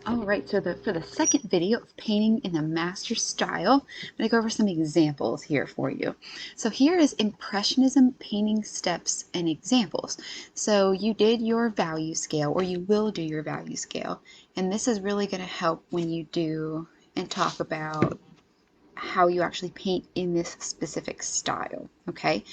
All right, so for the second video of painting in a master style, I'm going to go over some examples here for you. So here is Impressionism painting steps and examples. So you did your value scale, or you will do your value scale, and this is really going to help when you do and talk about how you actually paint in this specific style, okay?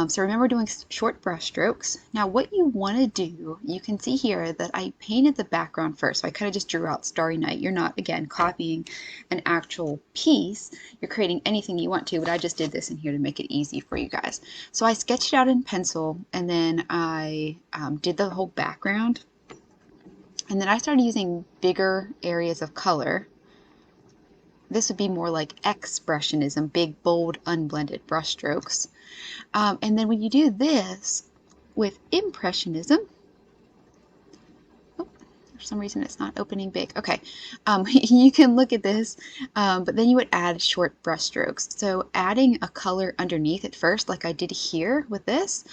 So remember doing short brush strokes. Now what you want to do, you can see here that I painted the background first. So I kind of just drew out Starry Night. You're not, again, copying an actual piece. You're creating anything you want to, but I just did this in here to make it easy for you guys. So I sketched it out in pencil, and then I did the whole background. And then I started using bigger areas of color. This would be more like Expressionism, big, bold, unblended brush strokes. And then when you do this with Impressionism, for some reason it's not opening big. Okay, you can look at this, but then you would add short brush strokes. So adding a color underneath at first, like I did here with this,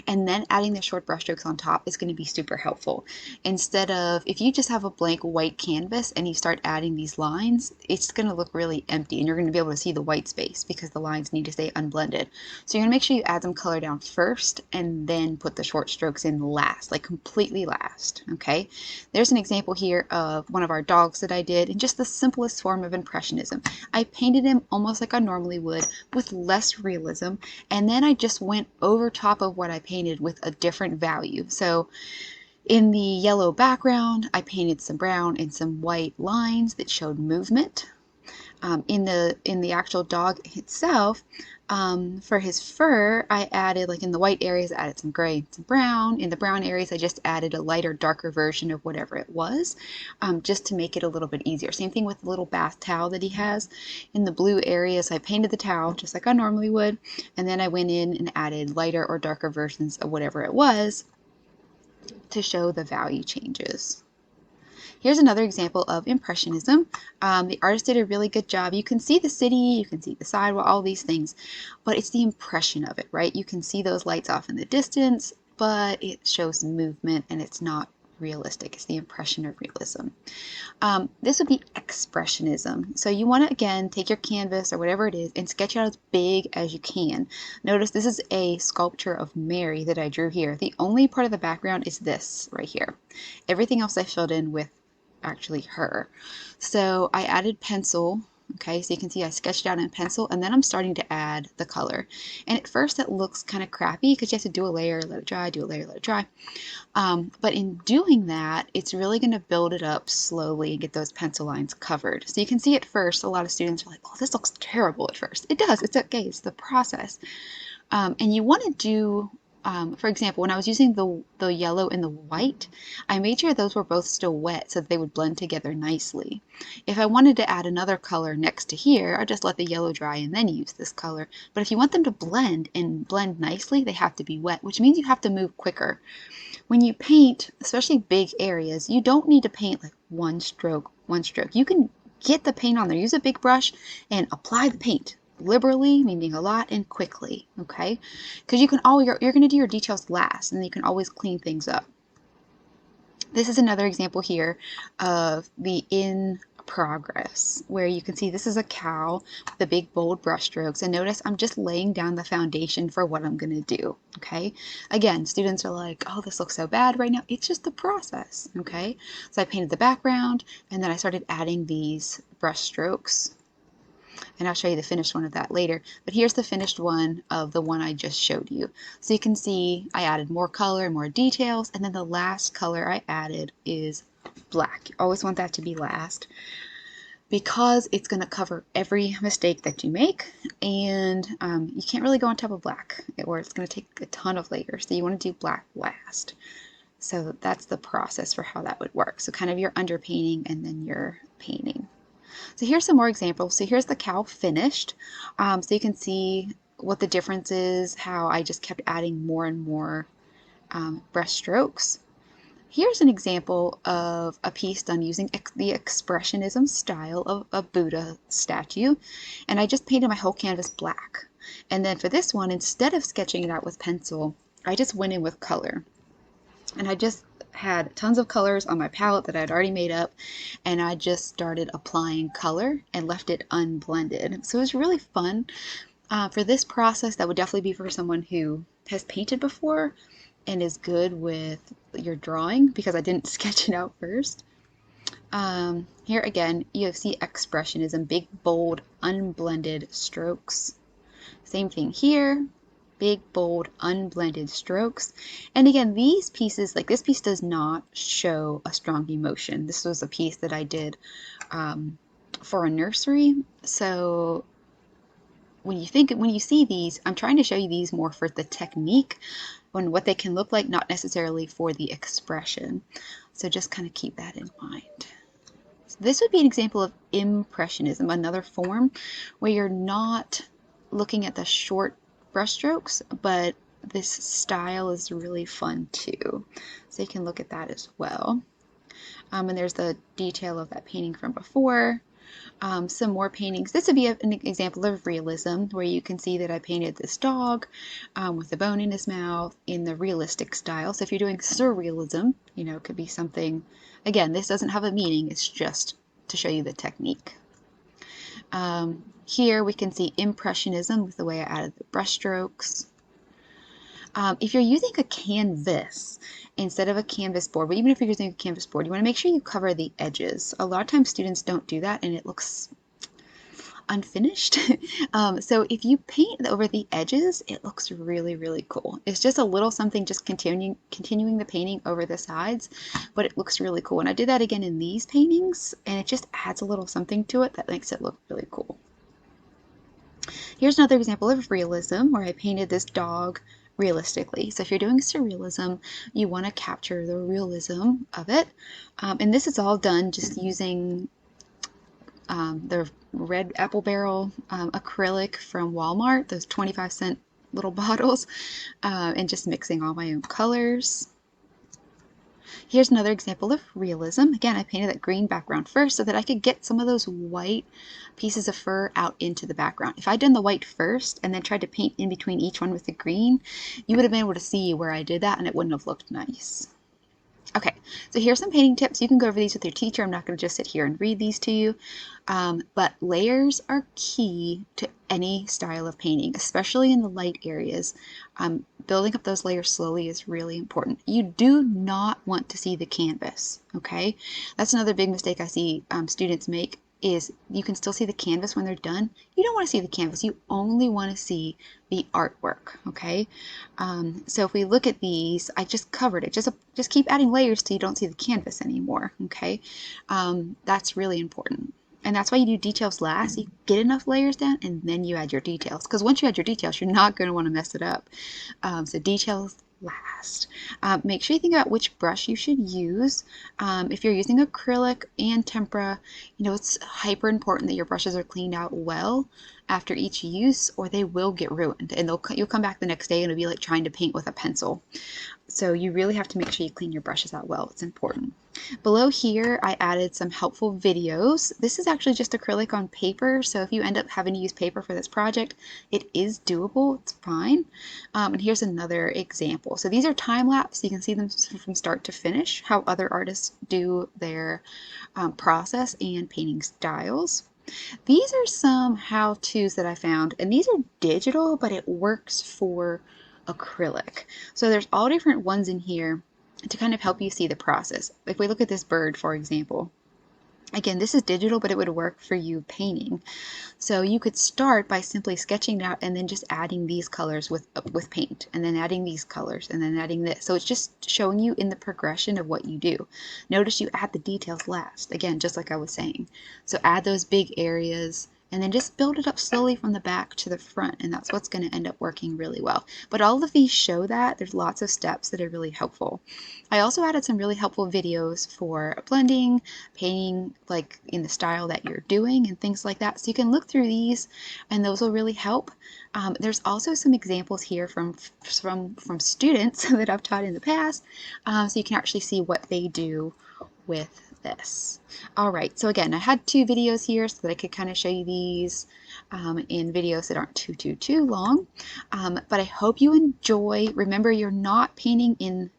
and then adding the short brush strokes on top is going to be super helpful. Instead of, if you just have a blank white canvas and you start adding these lines, it's going to look really empty, and you're going to be able to see the white space because the lines need to stay unblended. So you're going to make sure you add some color down first and then put the short strokes in last, like completely last, okay? There's an example here of one of our dogs that I did in just the simplest form of Impressionism. I painted him almost like I normally would with less realism, and then I just went over top of what I painted with a different value. So in the yellow background, I painted some brown and some white lines that showed movement. In the actual dog itself, for his fur, I added, like in the white areas, I added some gray and some brown. In the brown areas, I just added a lighter, darker version of whatever it was, just to make it a little bit easier. Same thing with the little bath towel that he has. In the blue areas, I painted the towel just like I normally would, and then I went in and added lighter or darker versions of whatever it was to show the value changes. Here's another example of Impressionism. The artist did a really good job. You can see the city, you can see the sidewalk, all these things, but it's the impression of it, right? You can see those lights off in the distance, but it shows movement and it's not realistic. It's the impression of realism. This would be Expressionism. So you want to, again, take your canvas or whatever it is and sketch out as big as you can. Notice this is a sculpture of Mary that I drew here. The only part of the background is this right here. Everything else I filled in with actually her. So I added pencil. Okay, so you can see I sketched out in pencil, and then I'm starting to add the color. And at first it looks kind of crappy because you have to do a layer, let it dry, do a layer, let it dry. But in doing that, it's really going to build it up slowly and get those pencil lines covered. So you can see at first, a lot of students are like, oh, this looks terrible at first. It does, it's okay, it's the process. And you want to do, for example, when I was using the yellow and the white, I made sure those were both still wet so that they would blend together nicely. If I wanted to add another color next to here, I'd just let the yellow dry and then use this color. But if you want them to blend and blend nicely, they have to be wet, which means you have to move quicker. When you paint, especially big areas, you don't need to paint like one stroke, one stroke. You can get the paint on there. Use a big brush and apply the paint liberally, meaning a lot, and quickly, okay? Because you can you're going to do your details last, and you can always clean things up. This is another example here of the in progress, where you can see this is a cow with the big bold brush strokes, and notice I'm just laying down the foundation for what I'm going to do, okay? Again, students are like, oh, this looks so bad right now. It's just the process, okay? So I painted the background, and then I started adding these brush strokes, and I'll show you the finished one of that later. But here's the finished one of the one I just showed you. So you can see I added more color, more details, and then the last color I added is black. You always want that to be last because it's going to cover every mistake that you make, and you can't really go on top of black or it's going to take a ton of layers. So you want to do black last. So that's the process for how that would work. So kind of your underpainting and then your painting. So here's some more examples. So here's the cow finished. So you can see what the difference is, how I just kept adding more and more brush strokes. Here's an example of a piece done using the Expressionism style of a Buddha statue. And I just painted my whole canvas black. And then for this one, instead of sketching it out with pencil, I just went in with color. And I just had tons of colors on my palette that I'd already made up, and I just started applying color and left it unblended. So it was really fun. For this process, that would definitely be for someone who has painted before and is good with your drawing, because I didn't sketch it out first. Here again, you see Expressionism, big, bold, unblended strokes. Same thing here, big, bold, unblended strokes. And again, these pieces, like this piece does not show a strong emotion. This was a piece that I did for a nursery. So when you see these, I'm trying to show you these more for the technique and what they can look like, not necessarily for the expression. So just kind of keep that in mind. So this would be an example of Impressionism, another form where you're not looking at the short brushstrokes, but this style is really fun too. So you can look at that as well. And there's the detail of that painting from before. Some more paintings. This would be an example of realism, where you can see that I painted this dog with a bone in his mouth in the realistic style. So if you're doing surrealism, it could be something, again, this doesn't have a meaning, it's just to show you the technique. Here we can see Impressionism with the way I added the brushstrokes. If you're using a canvas instead of a canvas board, but even if you're using a canvas board, you want to make sure you cover the edges. A lot of times students don't do that and it looks unfinished. So if you paint over the edges, it looks really, really cool. It's just a little something, just continuing the painting over the sides, but it looks really cool. And I did that again in these paintings, and it just adds a little something to it that makes it look really cool. Here's another example of realism, where I painted this dog realistically. So if you're doing surrealism, you want to capture the realism of it. And this is all done just using the red apple barrel acrylic from Walmart, those 25-cent little bottles, and just mixing all my own colors. Here's another example of realism. Again, I painted that green background first so that I could get some of those white pieces of fur out into the background. If I'd done the white first and then tried to paint in between each one with the green, you would have been able to see where I did that and it wouldn't have looked nice. Okay, so here's some painting tips. You can go over these with your teacher. I'm not going to just sit here and read these to you, but layers are key to any style of painting, especially in the light areas. Building up those layers slowly is really important. You do not want to see the canvas, okay? That's another big mistake I see students make, is you can still see the canvas when they're done. You don't want to see the canvas. You only want to see the artwork, okay? So if we look at these, I just covered it. Just keep adding layers till you don't see the canvas anymore, okay? That's really important. And that's why you do details last. You get enough layers down and then you add your details. Because once you add your details, you're not going to want to mess it up. So details last. Make sure you think about which brush you should use. If you're using acrylic and tempera, it's hyper important that your brushes are cleaned out well after each use, or they will get ruined. And you'll come back the next day and it'll be like trying to paint with a pencil. So you really have to make sure you clean your brushes out well. It's important. Below here, I added some helpful videos. This is actually just acrylic on paper, so if you end up having to use paper for this project, it is doable. It's fine. And here's another example. So these are time-lapse. You can see them from start to finish, how other artists do their process and painting styles. These are some how-tos that I found, and these are digital, but it works for acrylic. So there's all different ones in here to kind of help you see the process. If we look at this bird, for example, again, this is digital, but it would work for you painting. So you could start by simply sketching it out and then just adding these colors with paint, and then adding these colors, and then adding this. So it's just showing you in the progression of what you do. Notice you add the details last, again, just like I was saying. So add those big areas, and then just build it up slowly from the back to the front, and that's what's going to end up working really well. But all of these show that. There's lots of steps that are really helpful. I also added some really helpful videos for blending, painting like in the style that you're doing, and things like that. So you can look through these, and those will really help. There's also some examples here from students that I've taught in the past, so you can actually see what they do with this. All right, so again, I had 2 videos here so that I could kind of show you these in videos that aren't too long. But I hope you enjoy. Remember, you're not painting in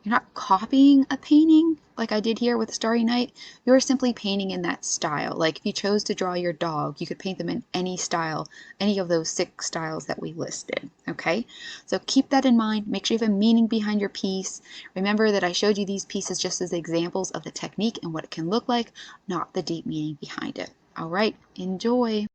You're not copying a painting like I did here with Starry Night. You're simply painting in that style. Like if you chose to draw your dog, you could paint them in any style, any of those 6 styles that we listed. Okay, so keep that in mind. Make sure you have a meaning behind your piece. Remember that I showed you these pieces just as examples of the technique and what it can look like, not the deep meaning behind it. All right, enjoy.